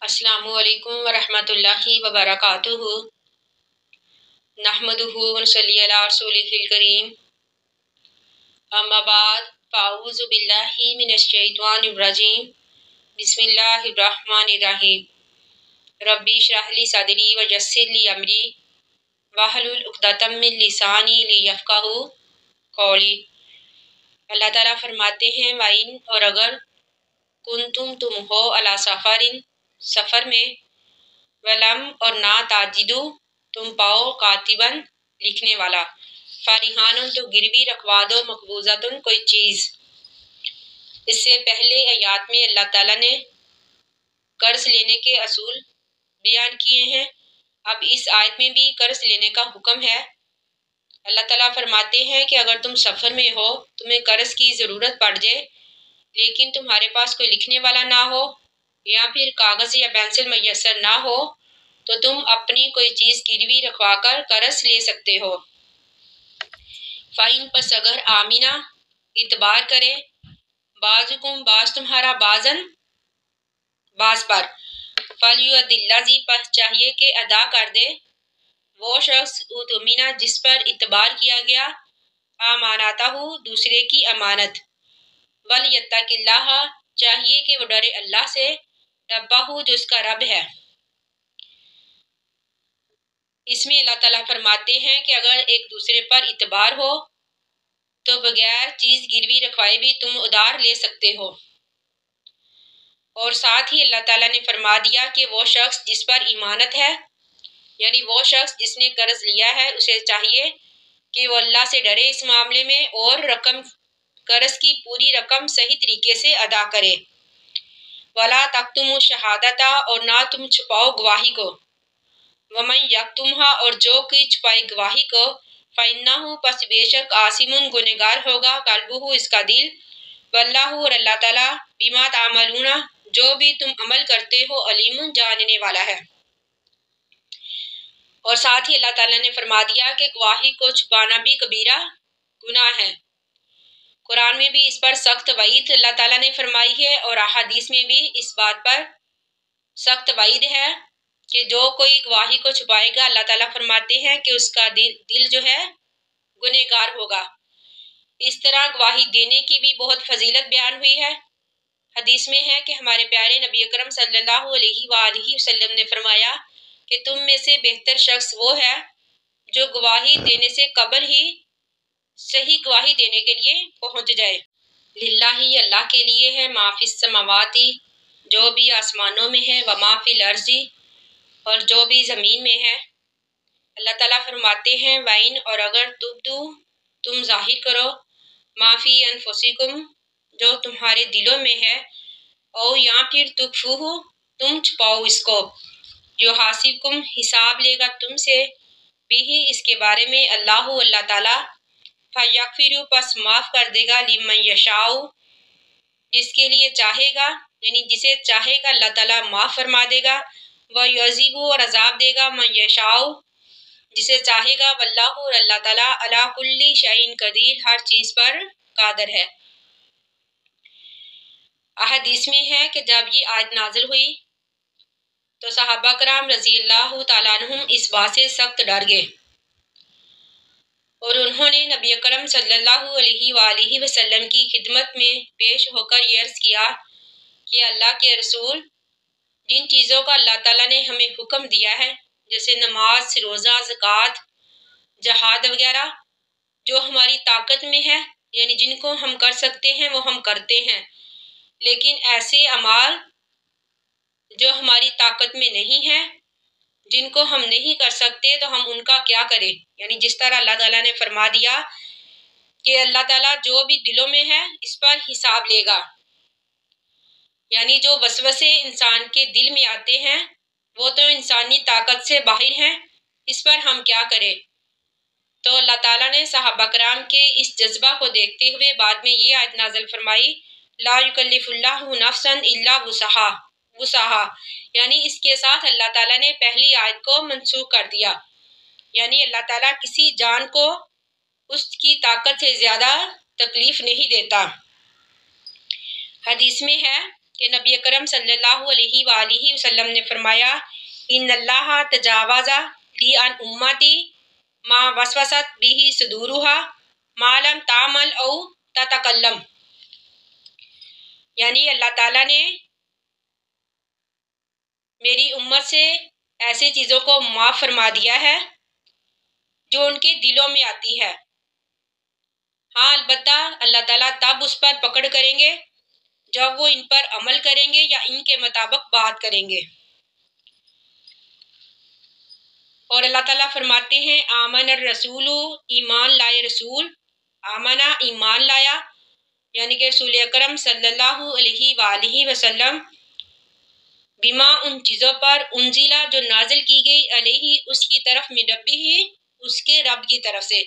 السلام علیکم ورحمۃ اللہ وبرکاتہ۔ نحمدہ ونصلی علی رسولہ الکریم، اما بعد فاعوذ باللہ من الشیطان الرجیم، بسم اللہ الرحمن الرحیم۔ ربی اشرح لی صدری ویسر لی امری واحلل عقدۃ من لسانی لیفقہوا قولی۔ اللہ تعالیٰ فرماتے ہیں وَإِن، اور اگر کنتم تم ہو علی سفرٍ، سفر میں، ولم، اور نہ تاجدو تم پاؤ، کاتباً، لکھنے والا، فارحان، تو گروی رکھوا دو، مقبوضۃ، کوئی چیز۔ اس سے پہلے آیات میں اللہ تعالیٰ نے قرض لینے کے اصول بیان کیے ہیں، اب اس آیت میں بھی قرض لینے کا حکم ہے۔ اللہ تعالیٰ فرماتے ہیں کہ اگر تم سفر میں ہو، تمہیں قرض کی ضرورت پڑ جائے، لیکن تمہارے پاس کوئی لکھنے والا نہ ہو یا پھر کاغذ یا پینسل میسر نہ ہو، تو تم اپنی کوئی چیز گروی رکھوا کر قرض لے سکتے ہو۔ فَإِن، پس اگر آمینہ، اعتبار کرے، بعضکم، بعض تمہارا، بعض پر، فَلْيُؤَدِّ الَّذِي، پس چاہیے کہ ادا کر دے وہ شخص، اؤتُمِنَ، جس پر اعتبار کیا گیا، امانتہ، دوسرے کی امانت، وَلْيَتَّقِ اللَّهَ، چاہیے کہ وہ ڈرے اللہ سے، ربہ، جو اس کا رب ہے۔ اس میں اللہ تعالیٰ فرماتے ہیں کہ اگر ایک دوسرے پر اعتبار ہو تو بغیر چیز گروی رکھوائے بھی تم ادھار لے سکتے ہو۔ اور ساتھ ہی اللہ تعالیٰ نے فرما دیا کہ وہ شخص جس پر امانت ہے، یعنی وہ شخص جس نے قرض لیا ہے، اسے چاہیے کہ وہ اللہ سے ڈرے اس معاملے میں، اور قرض کی پوری رقم صحیح طریقے سے ادا کرے۔ وَلَا تَكْتُمُوا الشَّهَادَةَ، اور نہ تم چھپاؤ گواہی کو، وَمَن يَكْتُمْهَا، اور جو کوئی چھپائے گواہی کو، فَإِنَّهُ، پس بے شک، آثِمٌ، گنہگار ہوگا، قلبہ، اس کا دل، وَاللَّهُ، اور اللہ تعالیٰ، بِمَا تَعْمَلُونَ، جو بھی تم عمل کرتے ہو، علیم، جاننے والا ہے۔ اور ساتھ ہی اللہ تعالیٰ نے فرما دیا کہ گواہی کو چھپانا بھی کبیرہ گناہ ہے۔ قرآن میں بھی اس پر سخت وعید اللہ تعالیٰ نے فرمائی ہے، اور احادیث میں بھی اس بات پر سخت وعید ہے کہ جو کوئی گواہی کو چھپائے گا، اللہ تعالیٰ فرماتے ہیں کہ اس کا دل جو ہے گنہگار ہوگا۔ اس طرح گواہی دینے کی بھی بہت فضیلت بیان ہوئی ہے۔ حدیث میں ہے کہ ہمارے پیارے نبی اکرم صلی اللہ علیہ وآلہ وسلم نے فرمایا کہ تم میں سے بہتر شخص وہ ہے جو گواہی دینے سے قبل ہی صحیح گواہی دینے کے لیے پہنچ جائے۔ للہ، اللہ کے لیے ہے، ما فی السماوات، جو بھی آسمانوں میں ہے، وما فی الارض، اور جو بھی زمین میں ہے۔ اللہ تعالیٰ فرماتے ہیں وَإِن، اور اگر تبدو، تم ظاہر کرو، ما فی انفسکم، جو تمہارے دلوں میں ہے، او یا پھر تخفوہ، تم چھپاؤ اس کو، یحاسبکم، حساب لے گا تم سے، بھی اس کے بارے میں، اللہ تعالیٰ، فیغفر، پس معاف کر دے گا، لمن یشاء، جس کے لیے چاہے گا، یعنی جسے چاہے گا اللہ تعالیٰ معاف فرما دے گا، وَيُعَذِّبُ، اور عذاب دے گا، من یشاء، جسے چاہے گا، واللہ، اور اللہ تعالیٰ، علی کل شیء قدیر، ہر چیز پر قادر ہے۔ احادیث میں ہے کہ جب یہ آیت نازل ہوئی تو صحابہ کرام رضی اللہ تعالیٰ عنہم اس بات سے سخت ڈر گئے، اور انہوں نے نبی اکرم صلی اللہ علیہ وآلہ وسلم کی خدمت میں پیش ہو کر یہ عرض کیا کہ اللہ کے رسول، جن چیزوں کا اللہ تعالیٰ نے ہمیں حکم دیا ہے، جیسے نماز، روزہ، زکوٰۃ، جہاد وغیرہ، جو ہماری طاقت میں ہے، یعنی جن کو ہم کر سکتے ہیں وہ ہم کرتے ہیں، لیکن ایسے اعمال جو ہماری طاقت میں نہیں ہیں، جن کو ہم نہیں کر سکتے، تو ہم ان کا کیا کریں؟ یعنی جس طرح اللہ تعالیٰ نے فرما دیا کہ اللہ تعالیٰ جو بھی دلوں میں ہے اس پر حساب لے گا، یعنی جو وسوسے انسان کے دل میں آتے ہیں وہ تو انسانی طاقت سے باہر ہیں، اس پر ہم کیا کریں؟ تو اللہ تعالیٰ نے صحابہ کرام کے اس جذبہ کو دیکھتے ہوئے بعد میں یہ آیت نازل فرمائی، لا یکلف اللہ نفسا الا وسعها، یعنی اس کے ساتھ اللہ تعالیٰ نے پہلی آیت کو منسوخ کر دیا، یعنی اللہ تعالیٰ کسی جان کو اس کی طاقت سے زیادہ تکلیف نہیں دیتا۔ حدیث میں ہے کہ نبی اکرم صلی اللہ علیہ وآلہ وسلم نے فرمایا ان اللہ تجاوز لی عن امتی ما وسوست به صدورها ما لم تعمل او تتکلم، یعنی اللہ تعالیٰ نے میری امت سے ایسے چیزوں کو معاف فرما دیا ہے جو ان کے دلوں میں آتی ہے، ہاں البتہ اللہ تعالیٰ تب اس پر پکڑ کریں گے جب وہ ان پر عمل کریں گے یا ان کے مطابق بات کریں گے۔ اور اللہ تعالیٰ فرماتے ہیں آمن الرسول، ایمان لائے رسول، آمنہ ایمان لایا، یعنی کہ رسول اکرم صلی اللہ علیہ وآلہ وسلم، بما ان چیزوں پر انزلہ جو نازل کی گئی علیہ اس کی طرف من ربہ اس کے رب کی طرف سے،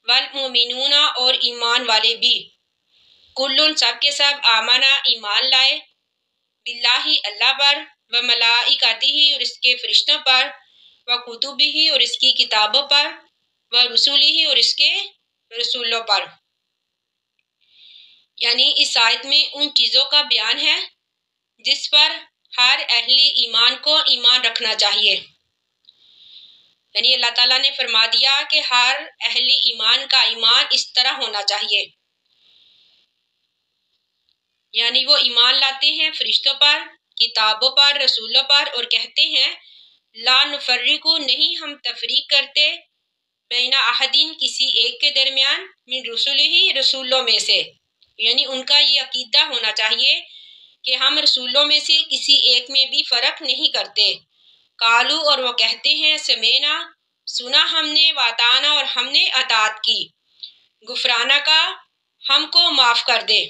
والمؤمنون اور ایمان والے بھی، کل سب کے سب آمنہ ایمان لائے، باللہ اللہ پر، وملائکتہ اور اس کے فرشتوں پر، وکتبہ اور اس کی کتابوں پر، ورسولہ اور اس کے رسولوں پر۔ یعنی اس آیت میں ان چیزوں کا بیان ہے جس پر ہر اہل ایمان کو ایمان رکھنا چاہیے، یعنی اللہ تعالیٰ نے فرما دیا کہ ہر اہل ایمان کا ایمان اس طرح ہونا چاہیے، یعنی وہ ایمان لاتے ہیں فرشتوں پر، کتابوں پر، رسولوں پر، اور کہتے ہیں لا نفرق نہیں ہم تفریق کرتے بین احدین کسی ایک کے درمیان من رسولہ رسولوں میں سے، یعنی ان کا یہ عقیدہ ہونا چاہیے کہ ہم رسولوں میں سے کسی ایک میں بھی فرق نہیں کرتے۔ قالو اور وہ کہتے ہیں سمینا سنا ہم نے، واتانا اور ہم نے اطاعت کی، غفرانہ کا ہم کو معاف کر دے،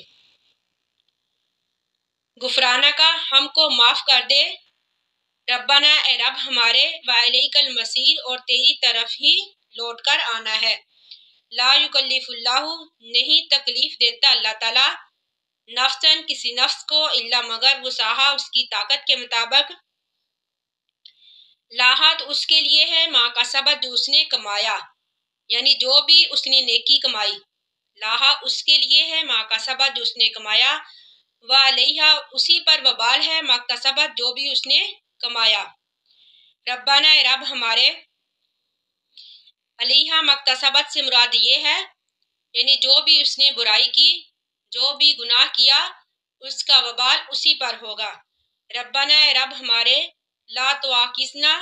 غفرانہ کا ہم کو معاف کر دے، ربنا اے رب ہمارے، وَإِلَيْكَ الْمَصِيرُ اور تیری طرف ہی لوٹ کر آنا ہے، لا یکلف اللہ نہیں تکلیف دیتا اللہ تعالیٰ، نفساً کسی نفس کو، الا مگر وسعہا اس کی طاقت کے مطابق، لاحت اس کے لیے ہے ما کسبت جو اس نے کمایا، یعنی جو بھی اس نے نیکی کمائی، لاحا اس کے لیے ہے ما کسبت جو اس نے کمایا، وعلیہا اسی پر وبال ہے ما کسبت جو بھی اس نے کمایا، ربنا اے رب ہمارے، علیہا مکتسبت سے مراد یہ ہے یعنی جو بھی اس نے برائی کی، جو بھی گناہ کیا، اس کا وبال اسی پر ہوگا، ربنا اے رب ہمارے، لا تواخذنا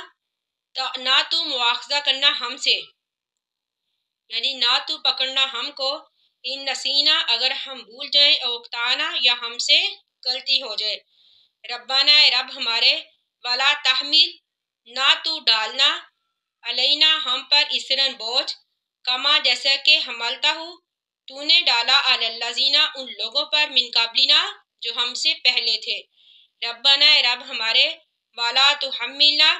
نہ تو مواخذہ کرنا ہم سے، یعنی نہ تو پکڑنا ہم کو، ان نسینا اگر ہم بھول جائیں، او اخطانا یا ہم سے غلطی ہو جائے، ربنا اے رب ہمارے، ولا تحمل نہ تو ڈالنا، علینا ہم پر، اسرن بوجھ، کما جیسا کہ حملتا ہو تو نے ڈالا، علی الذین ان لوگوں پر، من قبلنا جو ہم سے پہلے تھے، ربنا اے رب ہمارے، ولا تحملنا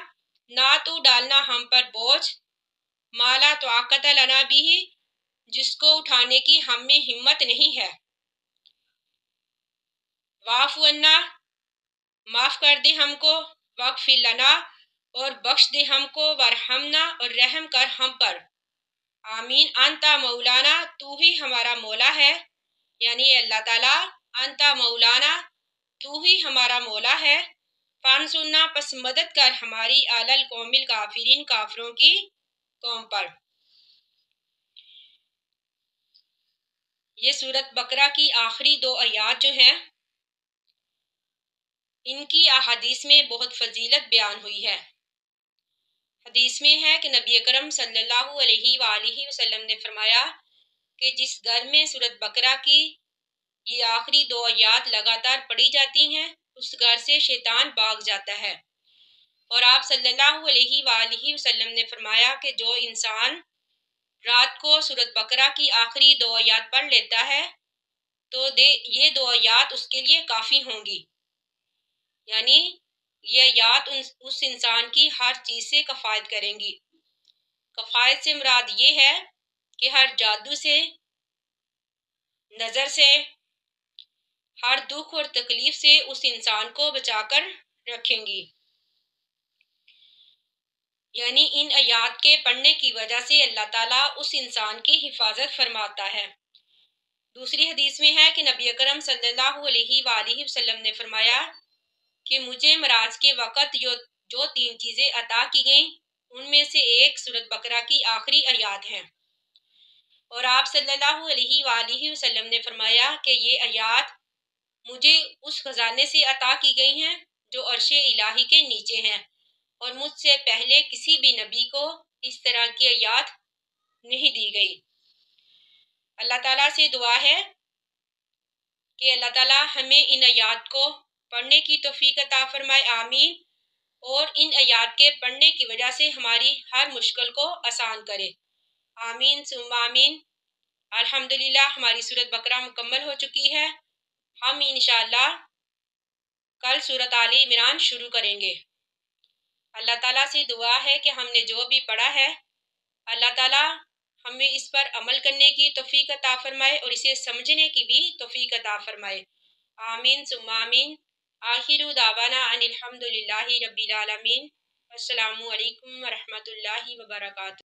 نہ تو ڈالنا ہم پر بوجھ، ما لا طاقت لنا بہ جس کو اٹھانے کی ہم میں ہمت نہیں ہے، واعف عنا معاف کر دے ہم کو، واغفر لنا اور بخش دے ہم کو، وارحمنا اور رحم کر ہم پر، آمین، انتا مولانا تو ہی ہمارا مولا ہے، یعنی اللہ تعالیٰ انتا مولانا تو ہی ہمارا مولا ہے، فانصرنا پس مدد کر ہماری، علی القوم الکافرین کافروں کی قوم پر۔ یہ سورۃ بقرہ کی آخری 2 آیات جو ہیں ان کی احادیث میں بہت فضیلت بیان ہوئی ہے۔ حدیث میں ہے کہ نبی اکرم صلی اللہ علیہ وآلہ وسلم نے فرمایا کہ جس گھر میں سورۃ بقرہ کی یہ آخری 2 آیات لگاتار پڑھی جاتی ہیں اس گھر سے شیطان بھاگ جاتا ہے، اور آپ صلی اللہ علیہ وآلہ وسلم نے فرمایا کہ جو انسان رات کو سورۃ بقرہ کی آخری 2 آیات پڑھ لیتا ہے تو یہ 2 آیات اس کے لیے کافی ہوں گی، یعنی یہ آیات اس انسان کی ہر چیز سے کفایت کریں گی۔ کفایت سے مراد یہ ہے کہ ہر جادو سے، نظر سے، ہر دکھ اور تکلیف سے اس انسان کو بچا کر رکھیں گی، یعنی ان آیات کے پڑھنے کی وجہ سے اللہ تعالیٰ اس انسان کی حفاظت فرماتا ہے۔ دوسری حدیث میں ہے کہ نبی اکرم صلی اللہ علیہ وآلہ وسلم نے فرمایا کہ مجھے معراج کے وقت جو 3 چیزیں عطا کی گئیں ان میں سے ایک سورۃ بقرہ کی آخری آیات ہیں، اور آپ صلی اللہ علیہ وآلہ وسلم نے فرمایا کہ یہ آیات مجھے اس خزانے سے عطا کی گئی ہیں جو عرش الہی کے نیچے ہیں، اور مجھ سے پہلے کسی بھی نبی کو اس طرح کی آیات نہیں دی گئی۔ اللہ تعالیٰ سے دعا ہے کہ اللہ تعالیٰ ہمیں ان آیات کو پڑھنے کی توفیق عطا فرمائے، آمین، اور ان آیات کے پڑھنے کی وجہ سے ہماری ہر مشکل کو آسان کرے، آمین ثم آمین۔ الحمدللہ ہماری سورۃ بقرہ مکمل ہو چکی ہے، ہم انشاءاللہ کل سورۃ آل عمران شروع کریں گے۔ اللہ تعالیٰ سے دعا ہے کہ ہم نے جو بھی پڑھا ہے اللہ تعالیٰ ہمیں اس پر عمل کرنے کی توفیق عطا فرمائے اور اسے سمجھنے کی بھی توفیق عطا فرمائے، آمین ثم آمین۔ آخر دعوانا ان الحمدللہ رب العالمین۔ السلام علیکم ورحمۃ اللہ وبرکاتہ۔